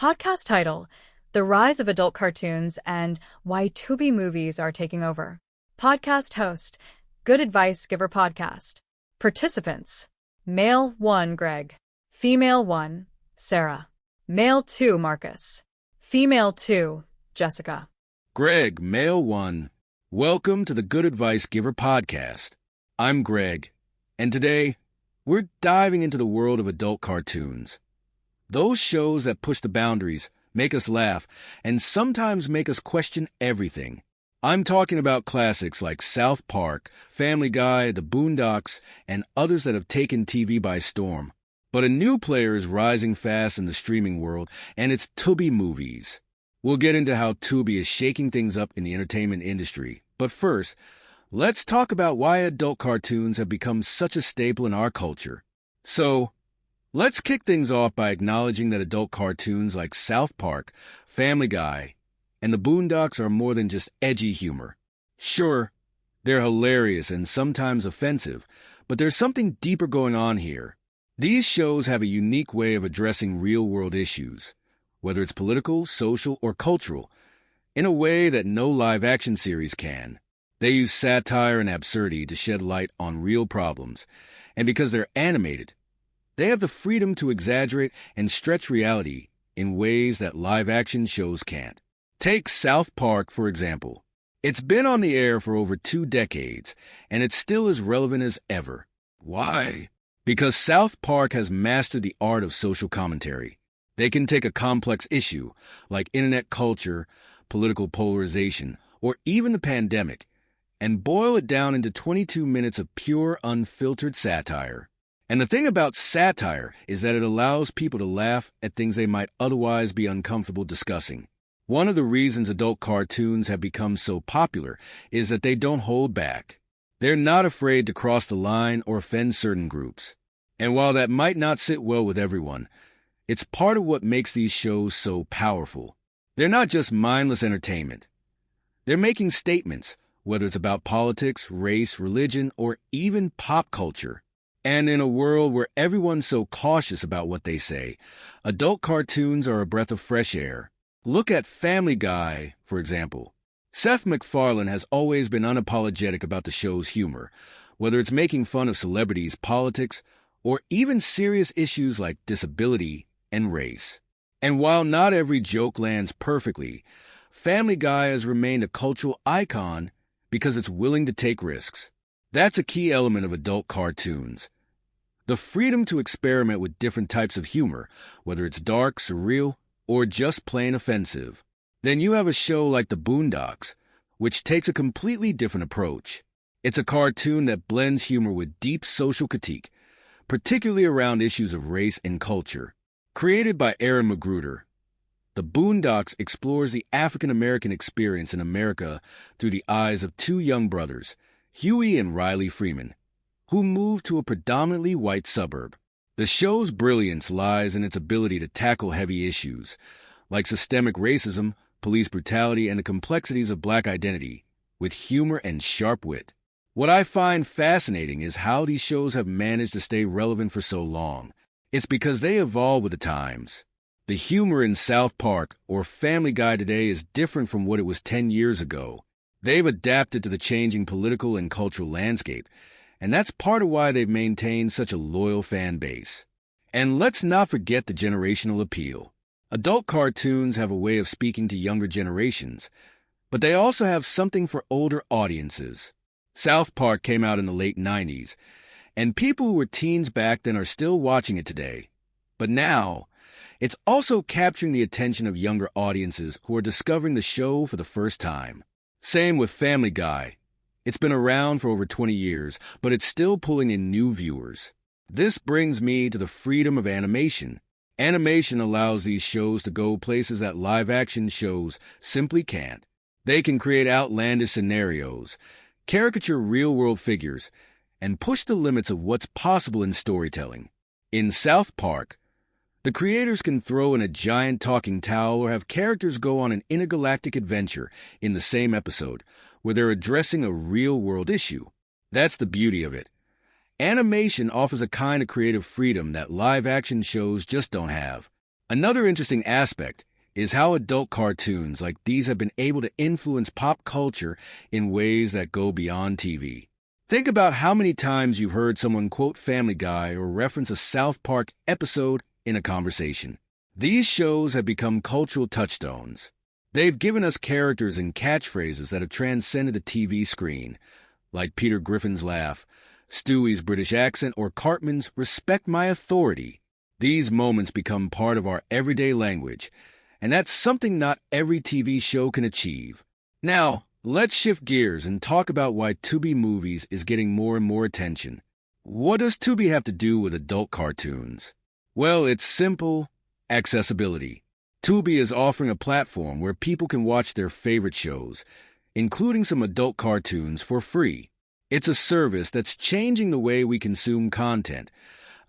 Podcast title: The Rise of Adult Cartoons and Why Tubi Movies Are Taking Over. Podcast host: Good Advice Giver Podcast. Participants: Male 1 Greg, Female 1 Sarah, Male 2 Marcus, Female 2 Jessica. Greg, Male 1, welcome to the Good Advice Giver Podcast. I'm Greg, and today we're diving into the world of adult cartoons. Those shows that push the boundaries, make us laugh, and sometimes make us question everything. I'm talking about classics like South Park, Family Guy, The Boondocks, and others that have taken TV by storm. But a new player is rising fast in the streaming world, and it's Tubi Movies. We'll get into how Tubi is shaking things up in the entertainment industry. But first, let's talk about why adult cartoons have become such a staple in our culture. So, let's kick things off by acknowledging that adult cartoons like South Park, Family Guy, and The Boondocks are more than just edgy humor. Sure, they're hilarious and sometimes offensive, but there's something deeper going on here. These shows have a unique way of addressing real-world issues, whether it's political, social, or cultural, in a way that no live-action series can. They use satire and absurdity to shed light on real problems, and because they're animated, they have the freedom to exaggerate and stretch reality in ways that live-action shows can't. Take South Park, for example. It's been on the air for over 2 decades, and it's still as relevant as ever. Why? Because South Park has mastered the art of social commentary. They can take a complex issue, like internet culture, political polarization, or even the pandemic, and boil it down into 22 minutes of pure, unfiltered satire. And the thing about satire is that it allows people to laugh at things they might otherwise be uncomfortable discussing. One of the reasons adult cartoons have become so popular is that they don't hold back. They're not afraid to cross the line or offend certain groups. And while that might not sit well with everyone, it's part of what makes these shows so powerful. They're not just mindless entertainment. They're making statements, whether it's about politics, race, religion, or even pop culture. And in a world where everyone's so cautious about what they say, adult cartoons are a breath of fresh air. Look at Family Guy, for example. Seth MacFarlane has always been unapologetic about the show's humor, whether it's making fun of celebrities, politics, or even serious issues like disability and race. And while not every joke lands perfectly, Family Guy has remained a cultural icon because it's willing to take risks. That's a key element of adult cartoons. The freedom to experiment with different types of humor, whether it's dark, surreal, or just plain offensive. Then you have a show like The Boondocks, which takes a completely different approach. It's a cartoon that blends humor with deep social critique, particularly around issues of race and culture. Created by Aaron Magruder, The Boondocks explores the African-American experience in America through the eyes of 2 young brothers, Huey and Riley Freeman, who moved to a predominantly white suburb. The show's brilliance lies in its ability to tackle heavy issues, like systemic racism, police brutality, and the complexities of Black identity, with humor and sharp wit. What I find fascinating is how these shows have managed to stay relevant for so long. It's because they evolve with the times. The humor in South Park or Family Guy today is different from what it was 10 years ago. They've adapted to the changing political and cultural landscape, and that's part of why they've maintained such a loyal fan base. And let's not forget the generational appeal. Adult cartoons have a way of speaking to younger generations, but they also have something for older audiences. South Park came out in the late 90s, and people who were teens back then are still watching it today. But now, it's also capturing the attention of younger audiences who are discovering the show for the first time. Same with Family Guy. It's been around for over 20 years, but it's still pulling in new viewers. This brings me to the freedom of animation. Animation allows these shows to go places that live-action shows simply can't. They can create outlandish scenarios, caricature real-world figures, and push the limits of what's possible in storytelling. In South Park, the creators can throw in a giant talking towel or have characters go on an intergalactic adventure in the same episode, where they're addressing a real-world issue. That's the beauty of it. Animation offers a kind of creative freedom that live-action shows just don't have. Another interesting aspect is how adult cartoons like these have been able to influence pop culture in ways that go beyond TV. Think about how many times you've heard someone quote Family Guy or reference a South Park episode in a conversation. These shows have become cultural touchstones. They've given us characters and catchphrases that have transcended the TV screen, like Peter Griffin's laugh, Stewie's British accent, or Cartman's "Respect my authority." These moments become part of our everyday language, and that's something not every TV show can achieve. Now, let's shift gears and talk about why Tubi Movies is getting more and more attention. What does Tubi have to do with adult cartoons? Well, it's simple: accessibility. Tubi is offering a platform where people can watch their favorite shows, including some adult cartoons, for free. It's a service that's changing the way we consume content,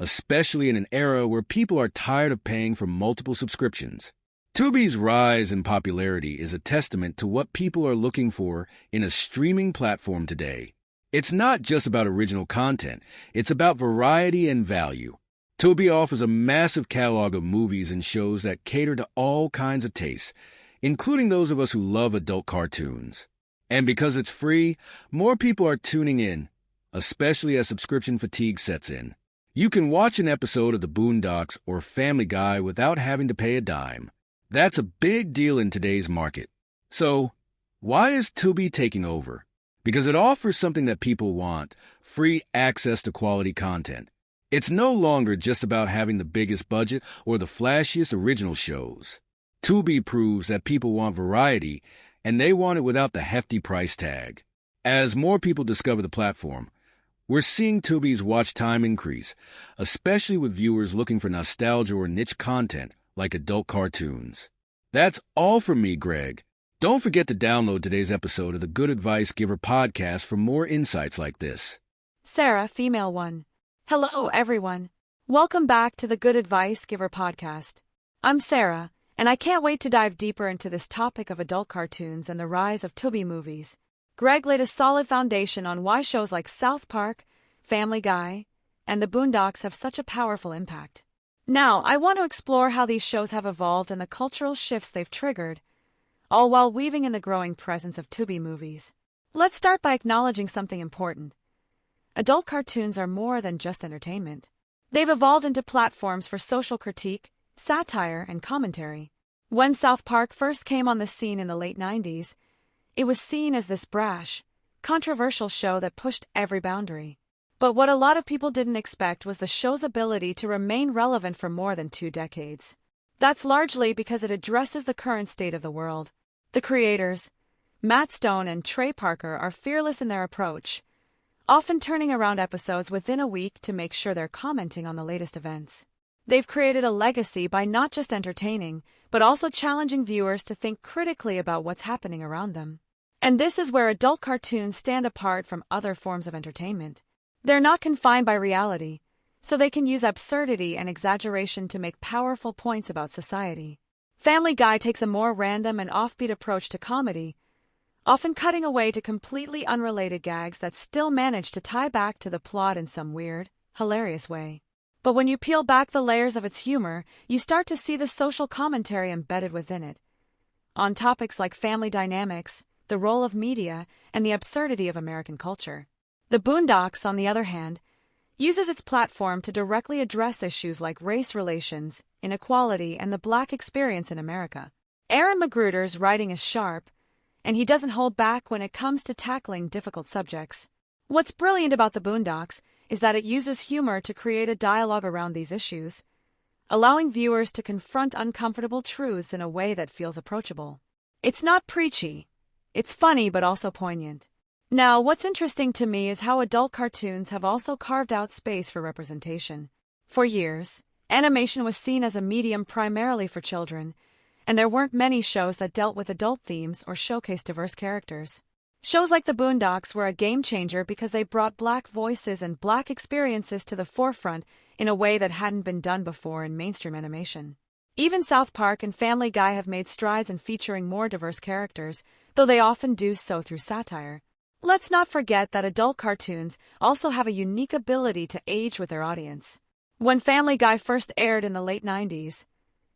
especially in an era where people are tired of paying for multiple subscriptions. Tubi's rise in popularity is a testament to what people are looking for in a streaming platform today. It's not just about original content, it's about variety and value. Tubi offers a massive catalog of movies and shows that cater to all kinds of tastes, including those of us who love adult cartoons. And because it's free, more people are tuning in, especially as subscription fatigue sets in. You can watch an episode of The Boondocks or Family Guy without having to pay a dime. That's a big deal in today's market. So, why is Tubi taking over? Because it offers something that people want: free access to quality content. It's no longer just about having the biggest budget or the flashiest original shows. Tubi proves that people want variety, and they want it without the hefty price tag. As more people discover the platform, we're seeing Tubi's watch time increase, especially with viewers looking for nostalgia or niche content like adult cartoons. That's all from me, Greg. Don't forget to download today's episode of the Good Advice Giver podcast for more insights like this. Sarah, female 1. Hello, everyone. Welcome back to the Good Advice Giver podcast. I'm Sarah, and I can't wait to dive deeper into this topic of adult cartoons and the rise of Tubi movies. Greg laid a solid foundation on why shows like South Park, Family Guy, and The Boondocks have such a powerful impact. Now, I want to explore how these shows have evolved and the cultural shifts they've triggered, all while weaving in the growing presence of Tubi movies. Let's start by acknowledging something important. Adult cartoons are more than just entertainment. They've evolved into platforms for social critique, satire, and commentary. When South Park first came on the scene in the late 90s, it was seen as this brash, controversial show that pushed every boundary. But what a lot of people didn't expect was the show's ability to remain relevant for more than 2 decades. That's largely because it addresses the current state of the world. The creators, Matt Stone and Trey Parker, are fearless in their approach, often turning around episodes within a week to make sure they're commenting on the latest events. They've created a legacy by not just entertaining, but also challenging viewers to think critically about what's happening around them. And this is where adult cartoons stand apart from other forms of entertainment. They're not confined by reality, so they can use absurdity and exaggeration to make powerful points about society. Family Guy takes a more random and offbeat approach to comedy, often cutting away to completely unrelated gags that still manage to tie back to the plot in some weird, hilarious way. But when you peel back the layers of its humor, you start to see the social commentary embedded within it, on topics like family dynamics, the role of media, and the absurdity of American culture. The Boondocks, on the other hand, uses its platform to directly address issues like race relations, inequality, and the Black experience in America. Aaron McGruder's writing is sharp, and he doesn't hold back when it comes to tackling difficult subjects. What's brilliant about The Boondocks is that it uses humor to create a dialogue around these issues, allowing viewers to confront uncomfortable truths in a way that feels approachable. It's not preachy. It's funny but also poignant. Now, what's interesting to me is how adult cartoons have also carved out space for representation. For years, animation was seen as a medium primarily for children, and there weren't many shows that dealt with adult themes or showcased diverse characters. Shows like The Boondocks were a game-changer because they brought Black voices and Black experiences to the forefront in a way that hadn't been done before in mainstream animation. Even South Park and Family Guy have made strides in featuring more diverse characters, though they often do so through satire. Let's not forget that adult cartoons also have a unique ability to age with their audience. When Family Guy first aired in the late 90s,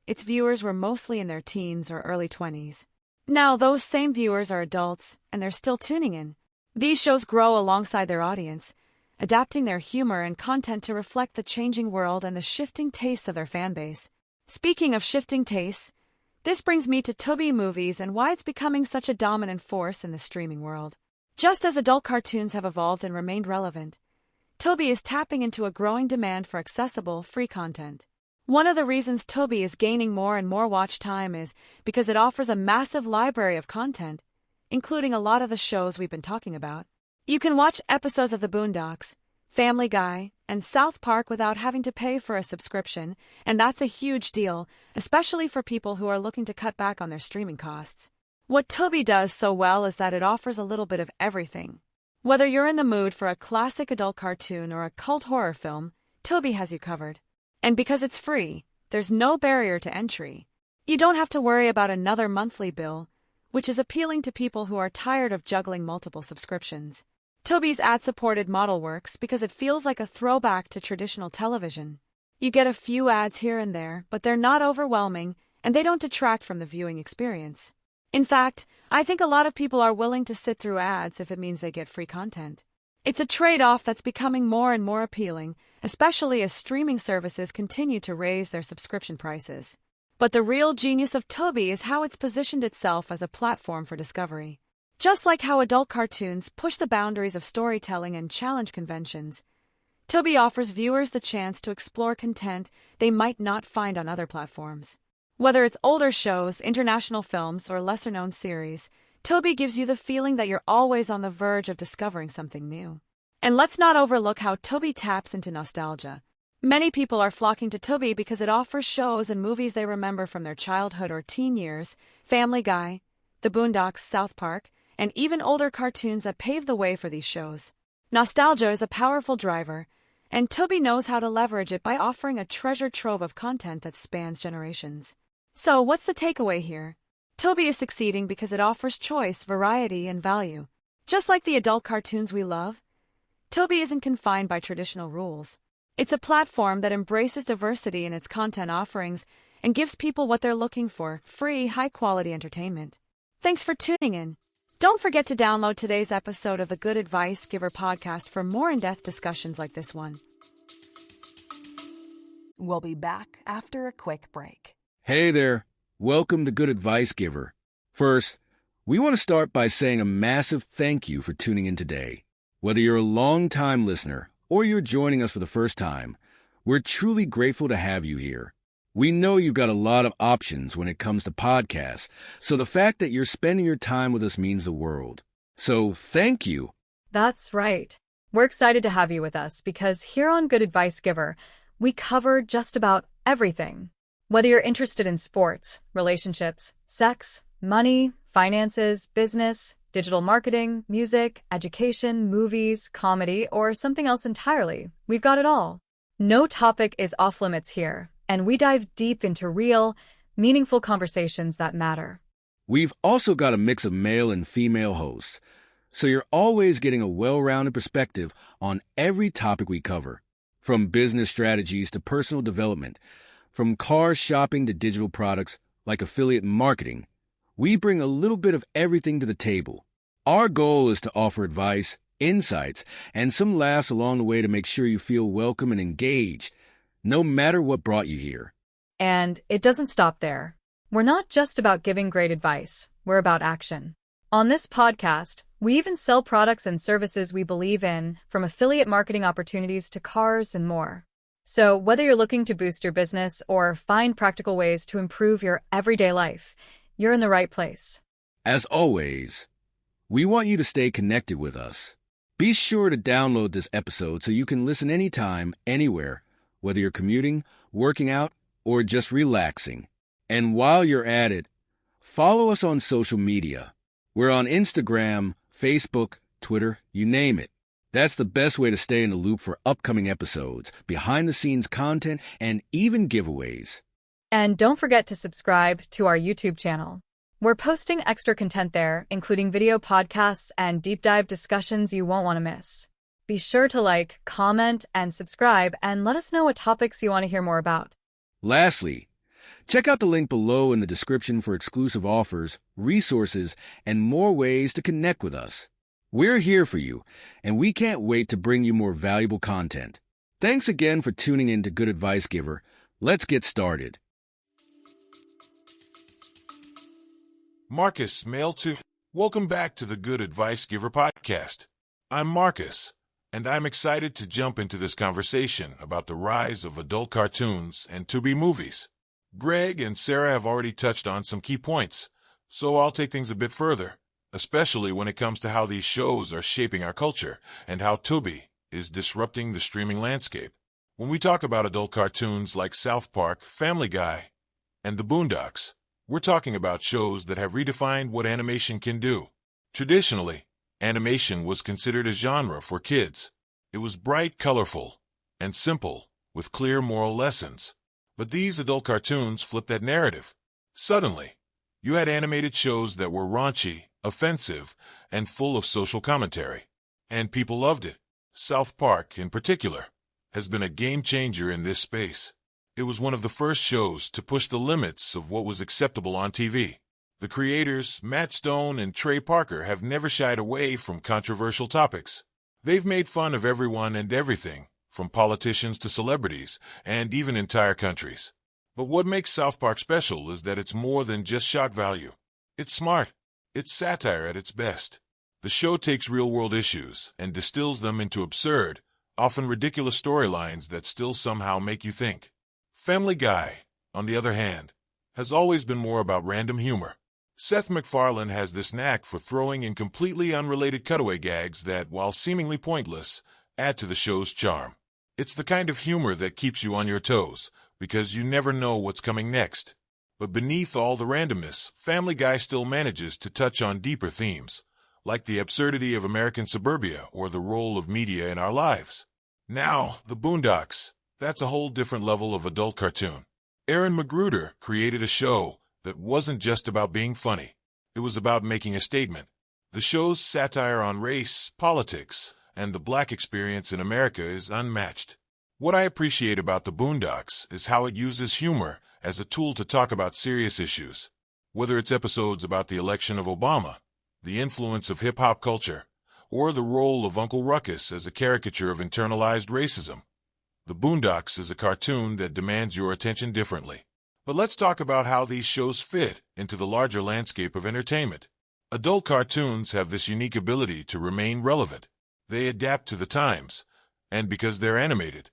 its viewers were mostly in their teens or early 20s. Now, those same viewers are adults, and they're still tuning in. These shows grow alongside their audience, adapting their humor and content to reflect the changing world and the shifting tastes of their fanbase. Speaking of shifting tastes, this brings me to Tubi movies and why it's becoming such a dominant force in the streaming world. Just as adult cartoons have evolved and remained relevant, Tubi is tapping into a growing demand for accessible, free content. One of the reasons Tubi is gaining more and more watch time is because it offers a massive library of content, including a lot of the shows we've been talking about. You can watch episodes of The Boondocks, Family Guy, and South Park without having to pay for a subscription, and that's a huge deal, especially for people who are looking to cut back on their streaming costs. What Tubi does so well is that it offers a little bit of everything. Whether you're in the mood for a classic adult cartoon or a cult horror film, Tubi has you covered. And because it's free, there's no barrier to entry. You don't have to worry about another monthly bill, which is appealing to people who are tired of juggling multiple subscriptions. Tubi's ad-supported model works because it feels like a throwback to traditional television. You get a few ads here and there, but they're not overwhelming, and they don't detract from the viewing experience. In fact, I think a lot of people are willing to sit through ads if it means they get free content. It's a trade-off that's becoming more and more appealing, especially as streaming services continue to raise their subscription prices. But the real genius of Tubi is how it's positioned itself as a platform for discovery. Just like how adult cartoons push the boundaries of storytelling and challenge conventions, Tubi offers viewers the chance to explore content they might not find on other platforms. Whether it's older shows, international films, or lesser-known series, Tubi gives you the feeling that you're always on the verge of discovering something new. And let's not overlook how Tubi taps into nostalgia. Many people are flocking to Tubi because it offers shows and movies they remember from their childhood or teen years, Family Guy, The Boondocks, South Park, and even older cartoons that paved the way for these shows. Nostalgia is a powerful driver, and Tubi knows how to leverage it by offering a treasure trove of content that spans generations. So, what's the takeaway here? Tubi is succeeding because it offers choice, variety, and value. Just like the adult cartoons we love, Tubi isn't confined by traditional rules. It's a platform that embraces diversity in its content offerings and gives people what they're looking for: free, high-quality entertainment. Thanks for tuning in. Don't forget to download today's episode of the Good Advice Giver podcast for more in-depth discussions like this one. We'll be back after a quick break. Hey there. Welcome to Good Advice Giver. First, we want to start by saying a massive thank you for tuning in today. Whether you're a long-time listener or you're joining us for the first time, we're truly grateful to have you here. We know you've got a lot of options when it comes to podcasts, so the fact that you're spending your time with us means the world. So thank you. That's right. We're excited to have you with us because here on Good Advice Giver, we cover just about everything. Whether you're interested in sports, relationships, sex, money, finances, business, digital marketing, music, education, movies, comedy, or something else entirely, we've got it all. No topic is off limits here, and we dive deep into real, meaningful conversations that matter. We've also got a mix of male and female hosts, so you're always getting a well-rounded perspective on every topic we cover, from business strategies to personal development, from car shopping to digital products like affiliate marketing. We bring a little bit of everything to the table. Our goal is to offer advice, insights, and some laughs along the way to make sure you feel welcome and engaged, no matter what brought you here. And it doesn't stop there. We're not just about giving great advice, we're about action. On this podcast, we even sell products and services we believe in, from affiliate marketing opportunities to cars and more. So whether you're looking to boost your business or find practical ways to improve your everyday life, you're in the right place. As always, we want you to stay connected with us. Be sure to download this episode so you can listen anytime, anywhere, whether you're commuting, working out, or just relaxing. And while you're at it, follow us on social media. We're on Instagram, Facebook, Twitter, you name it. That's the best way to stay in the loop for upcoming episodes, behind-the-scenes content, and even giveaways. And don't forget to subscribe to our YouTube channel. We're posting extra content there, including video podcasts and deep dive discussions you won't want to miss. Be sure to like, comment, and subscribe, and let us know what topics you want to hear more about. Lastly, Check out the link below in the description for exclusive offers, resources, and more ways to connect with us. We're here for you, and we can't wait to bring you more valuable content. Thanks again for tuning in to Good Advice Giver. Let's get started. Marcus, mail to. Welcome back to the Good Advice Giver podcast. I'm Marcus, and I'm excited to jump into this conversation about the rise of adult cartoons and Tubi movies. Greg and Sarah have already touched on some key points, so I'll take things a bit further, especially when it comes to how these shows are shaping our culture and how Tubi is disrupting the streaming landscape. When we talk about adult cartoons like South Park, Family Guy, and The Boondocks, we're talking about shows that have redefined what animation can do. Traditionally, animation was considered a genre for kids. It was bright, colorful, and simple, with clear moral lessons. But these adult cartoons flipped that narrative. Suddenly, you had animated shows that were raunchy, offensive, and full of social commentary. And people loved it. South Park, in particular, has been a game changer in this space. It was one of the first shows to push the limits of what was acceptable on TV. The creators, Matt Stone and Trey Parker, have never shied away from controversial topics. They've made fun of everyone and everything, from politicians to celebrities, and even entire countries. But what makes South Park special is that it's more than just shock value. It's smart. It's satire at its best. The show takes real-world issues and distills them into absurd, often ridiculous storylines that still somehow make you think. Family Guy, on the other hand, has always been more about random humor. Seth MacFarlane has this knack for throwing in completely unrelated cutaway gags that, while seemingly pointless, add to the show's charm. It's the kind of humor that keeps you on your toes, because you never know what's coming next. But beneath all the randomness, Family Guy still manages to touch on deeper themes, like the absurdity of American suburbia or the role of media in our lives. Now, The Boondocks. That's a whole different level of adult cartoon. Aaron McGruder created a show that wasn't just about being funny. It was about making a statement. The show's satire on race, politics, and the black experience in America is unmatched. What I appreciate about The Boondocks is how it uses humor as a tool to talk about serious issues. Whether it's episodes about the election of Obama, the influence of hip-hop culture, or the role of Uncle Ruckus as a caricature of internalized racism, The Boondocks is a cartoon that demands your attention differently. But let's talk about how these shows fit into the larger landscape of entertainment. Adult cartoons have this unique ability to remain relevant. They adapt to the times, and because they're animated,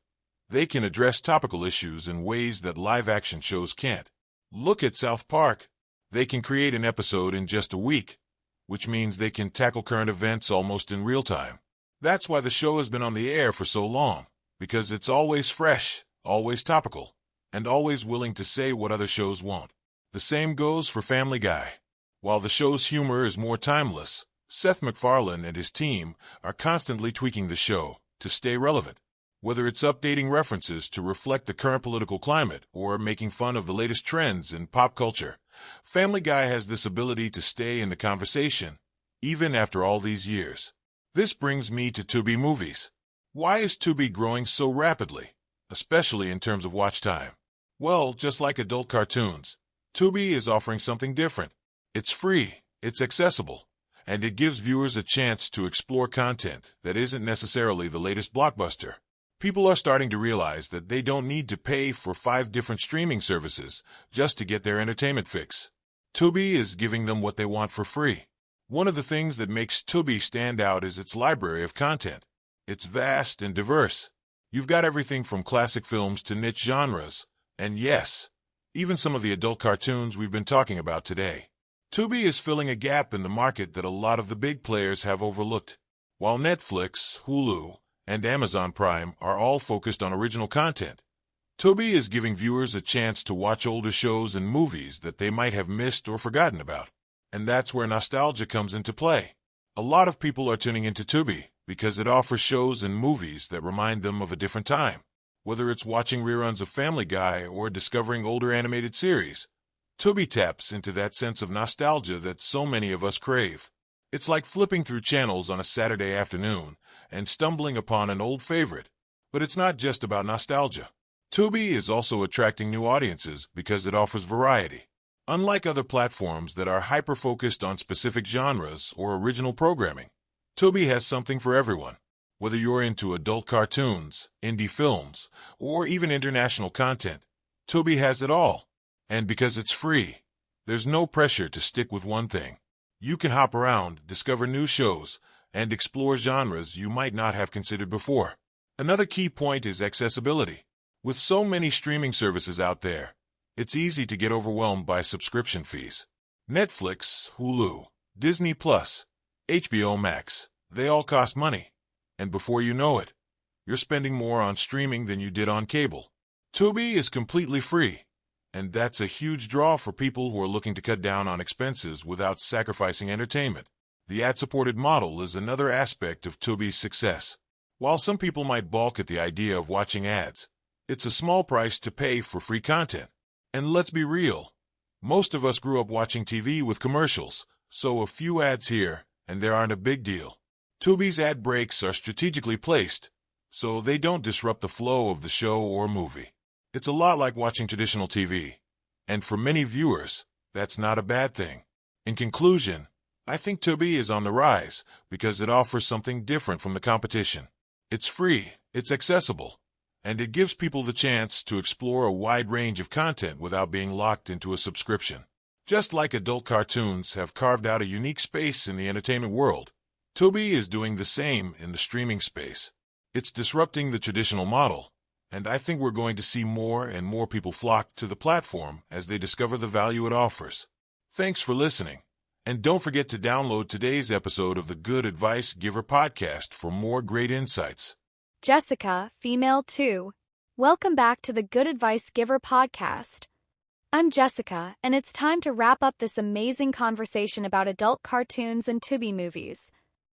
they can address topical issues in ways that live-action shows can't. Look at South Park. They can create an episode in just a week, which means they can tackle current events almost in real time. That's why the show has been on the air for so long, because it's always fresh, always topical, and always willing to say what other shows won't. The same goes for Family Guy. While the show's humor is more timeless, Seth MacFarlane and his team are constantly tweaking the show to stay relevant. Whether it's updating references to reflect the current political climate or making fun of the latest trends in pop culture, Family Guy has this ability to stay in the conversation, even after all these years. This brings me to Tubi movies. Why is Tubi growing so rapidly, especially in terms of watch time? Well, just like adult cartoons, Tubi is offering something different. It's free, it's accessible, and it gives viewers a chance to explore content that isn't necessarily the latest blockbuster. People are starting to realize that they don't need to pay for 5 different streaming services just to get their entertainment fix. Tubi is giving them what they want for free. One of the things that makes Tubi stand out is its library of content. It's vast and diverse. You've got everything from classic films to niche genres, and yes, even some of the adult cartoons we've been talking about today. Tubi is filling a gap in the market that a lot of the big players have overlooked. While Netflix, Hulu, and Amazon Prime are all focused on original content, Tubi is giving viewers a chance to watch older shows and movies that they might have missed or forgotten about. And that's where nostalgia comes into play. A lot of people are tuning into Tubi because it offers shows and movies that remind them of a different time. Whether it's watching reruns of Family Guy or discovering older animated series, Tubi taps into that sense of nostalgia that so many of us crave. It's like flipping through channels on a Saturday afternoon and stumbling upon an old favorite. But it's not just about nostalgia. Tubi is also attracting new audiences because it offers variety. Unlike other platforms that are hyper-focused on specific genres or original programming, Tubi has something for everyone. Whether you're into adult cartoons, indie films, or even international content, Tubi has it all. And because it's free, there's no pressure to stick with one thing. You can hop around, discover new shows, and explore genres you might not have considered before. Another key point is accessibility. With so many streaming services out there, it's easy to get overwhelmed by subscription fees. Netflix, Hulu, Disney+, HBO Max, they all cost money. And before you know it, you're spending more on streaming than you did on cable. Tubi is completely free, and that's a huge draw for people who are looking to cut down on expenses without sacrificing entertainment. The ad-supported model is another aspect of Tubi's success. While some people might balk at the idea of watching ads, it's a small price to pay for free content. And let's be real, most of us grew up watching TV with commercials, so a few ads here and there aren't a big deal. Tubi's ad breaks are strategically placed, so they don't disrupt the flow of the show or movie. It's a lot like watching traditional TV, and for many viewers, that's not a bad thing. In conclusion, I think Tubi is on the rise because it offers something different from the competition. It's free, it's accessible, and it gives people the chance to explore a wide range of content without being locked into a subscription. Just like adult cartoons have carved out a unique space in the entertainment world, Tubi is doing the same in the streaming space. It's disrupting the traditional model, and I think we're going to see more and more people flock to the platform as they discover the value it offers. Thanks for listening, and don't forget to download today's episode of the Good Advice Giver podcast for more great insights. Jessica, female 2. Welcome back to the Good Advice Giver podcast. I'm Jessica, and it's time to wrap up this amazing conversation about adult cartoons and Tubi movies.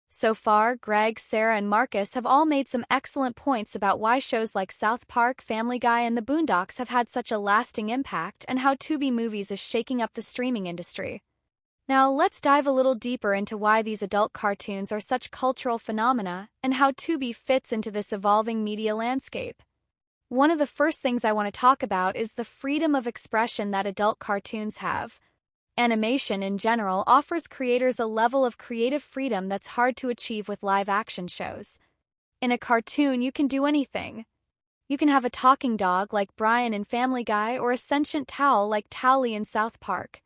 So far, Greg, Sarah, and Marcus have all made some excellent points about why shows like South Park, Family Guy, and The Boondocks have had such a lasting impact and how Tubi movies is shaking up the streaming industry. Now, let's dive a little deeper into why these adult cartoons are such cultural phenomena and how Tubi fits into this evolving media landscape. One of the first things I want to talk about is the freedom of expression that adult cartoons have. Animation in general offers creators a level of creative freedom that's hard to achieve with live-action shows. In a cartoon, you can do anything. You can have a talking dog like Brian in Family Guy or a sentient towel like Towley in South Park.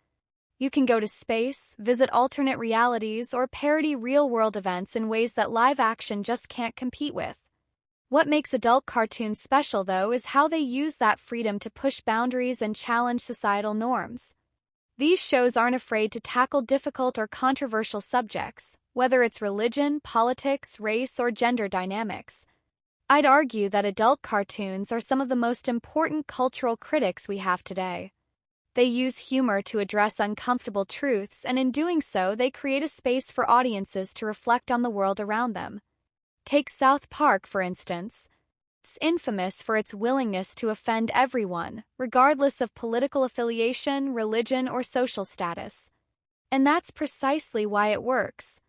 You can go to space, visit alternate realities, or parody real-world events in ways that live-action just can't compete with. What makes adult cartoons special, though, is how they use that freedom to push boundaries and challenge societal norms. These shows aren't afraid to tackle difficult or controversial subjects, whether it's religion, politics, race, or gender dynamics. I'd argue that adult cartoons are some of the most important cultural critics we have today. They use humor to address uncomfortable truths, and in doing so, they create a space for audiences to reflect on the world around them. Take South Park, for instance. It's infamous for its willingness to offend everyone, regardless of political affiliation, religion, or social status. And that's precisely why it works.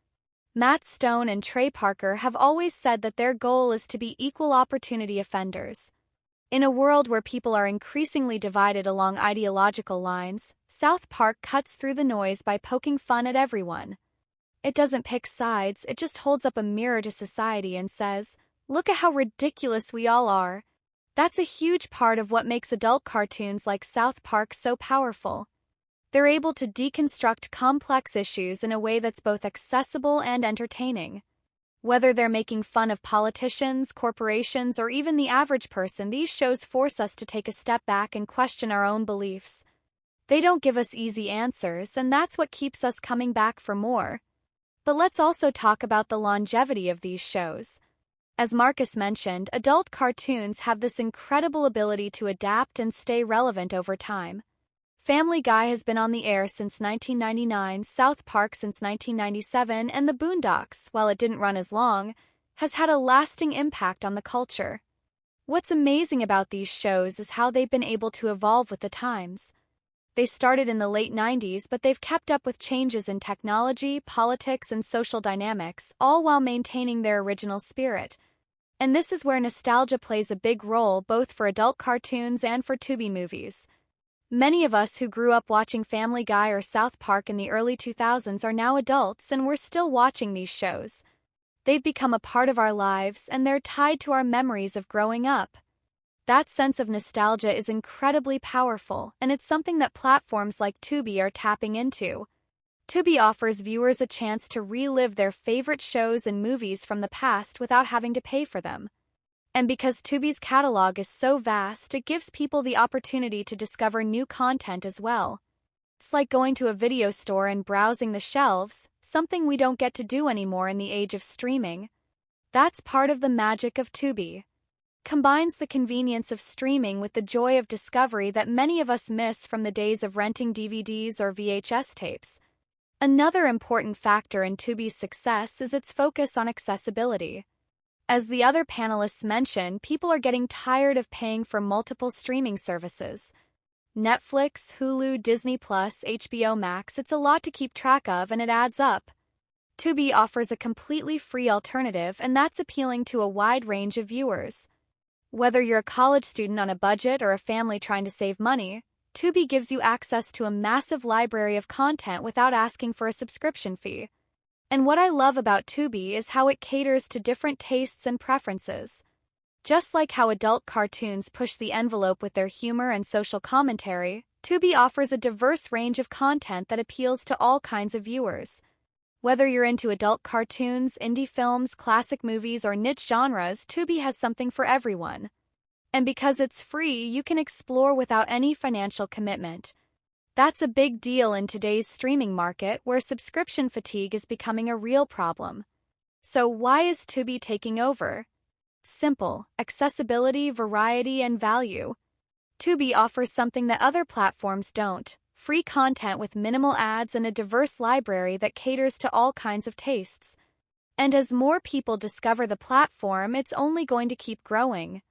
Matt Stone and Trey Parker have always said that their goal is to be equal opportunity offenders. In a world where people are increasingly divided along ideological lines, South Park cuts through the noise by poking fun at everyone. It doesn't pick sides, it just holds up a mirror to society and says, "Look at how ridiculous we all are." That's a huge part of what makes adult cartoons like South Park so powerful. They're able to deconstruct complex issues in a way that's both accessible and entertaining. Whether they're making fun of politicians, corporations, or even the average person, these shows force us to take a step back and question our own beliefs. They don't give us easy answers, and that's what keeps us coming back for more. But let's also talk about the longevity of these shows. As Marcus mentioned, adult cartoons have this incredible ability to adapt and stay relevant over time. Family Guy has been on the air since 1999, South Park since 1997, and The Boondocks, while it didn't run as long, has had a lasting impact on the culture. What's amazing about these shows is how they've been able to evolve with the times. They started in the late 90s, but they've kept up with changes in technology, politics, and social dynamics, all while maintaining their original spirit. And this is where nostalgia plays a big role both for adult cartoons and for Tubi movies. Many of us who grew up watching Family Guy or South Park in the early 2000s are now adults and we're still watching these shows. They've become a part of our lives and they're tied to our memories of growing up. That sense of nostalgia is incredibly powerful, and it's something that platforms like Tubi are tapping into. Tubi offers viewers a chance to relive their favorite shows and movies from the past without having to pay for them. And because Tubi's catalog is so vast, it gives people the opportunity to discover new content as well. It's like going to a video store and browsing the shelves, something we don't get to do anymore in the age of streaming. That's part of the magic of Tubi. Combines the convenience of streaming with the joy of discovery that many of us miss from the days of renting DVDs or VHS tapes. Another important factor in Tubi's success is its focus on accessibility. As the other panelists mentioned, people are getting tired of paying for multiple streaming services. Netflix, Hulu, Disney+, HBO Max, it's a lot to keep track of and it adds up. Tubi offers a completely free alternative, and that's appealing to a wide range of viewers. Whether you're a college student on a budget or a family trying to save money, Tubi gives you access to a massive library of content without asking for a subscription fee. And what I love about Tubi is how it caters to different tastes and preferences. Just like how adult cartoons push the envelope with their humor and social commentary, Tubi offers a diverse range of content that appeals to all kinds of viewers. Whether you're into adult cartoons, indie films, classic movies, or niche genres, Tubi has something for everyone. And because it's free, you can explore without any financial commitment. That's a big deal in today's streaming market, where subscription fatigue is becoming a real problem. So why is Tubi taking over? Simple: accessibility, variety, and value. Tubi offers something that other platforms don't: free content with minimal ads and a diverse library that caters to all kinds of tastes. And as more people discover the platform, it's only going to keep growing.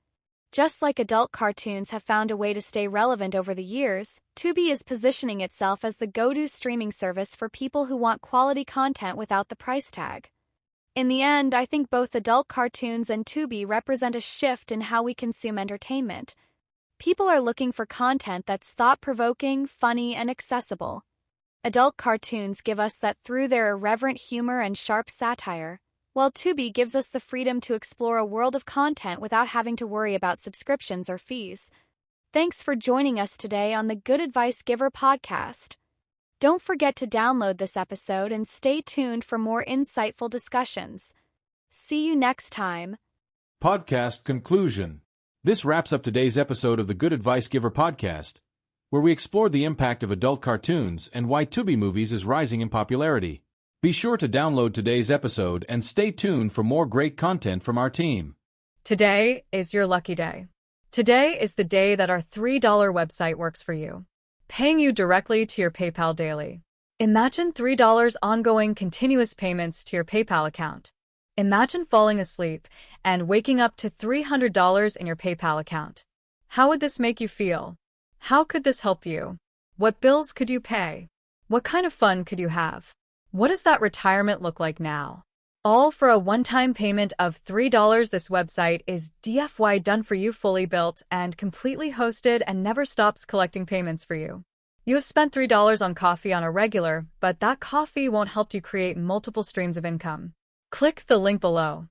Just like adult cartoons have found a way to stay relevant over the years, Tubi is positioning itself as the go-to streaming service for people who want quality content without the price tag. In the end, I think both adult cartoons and Tubi represent a shift in how we consume entertainment. People are looking for content that's thought-provoking, funny, and accessible. Adult cartoons give us that through their irreverent humor and sharp satire, while Tubi gives us the freedom to explore a world of content without having to worry about subscriptions or fees. Thanks for joining us today on the Good Advice Giver podcast. Don't forget to download this episode and stay tuned for more insightful discussions. See you next time. Podcast conclusion. This wraps up today's episode of the Good Advice Giver podcast, where we explored the impact of adult cartoons and why Tubi movies is rising in popularity. Be sure to download today's episode and stay tuned for more great content from our team. Today is your lucky day. Today is the day that our $3 website works for you, paying you directly to your PayPal daily. Imagine $3 ongoing continuous payments to your PayPal account. Imagine falling asleep and waking up to $300 in your PayPal account. How would this make you feel? How could this help you? What bills could you pay? What kind of fun could you have? What does that retirement look like now? All for a one-time payment of $3. This website is DFY done for you, fully built and completely hosted, and never stops collecting payments for you. You have spent $3 on coffee on a regular, but that coffee won't help you create multiple streams of income. Click the link below.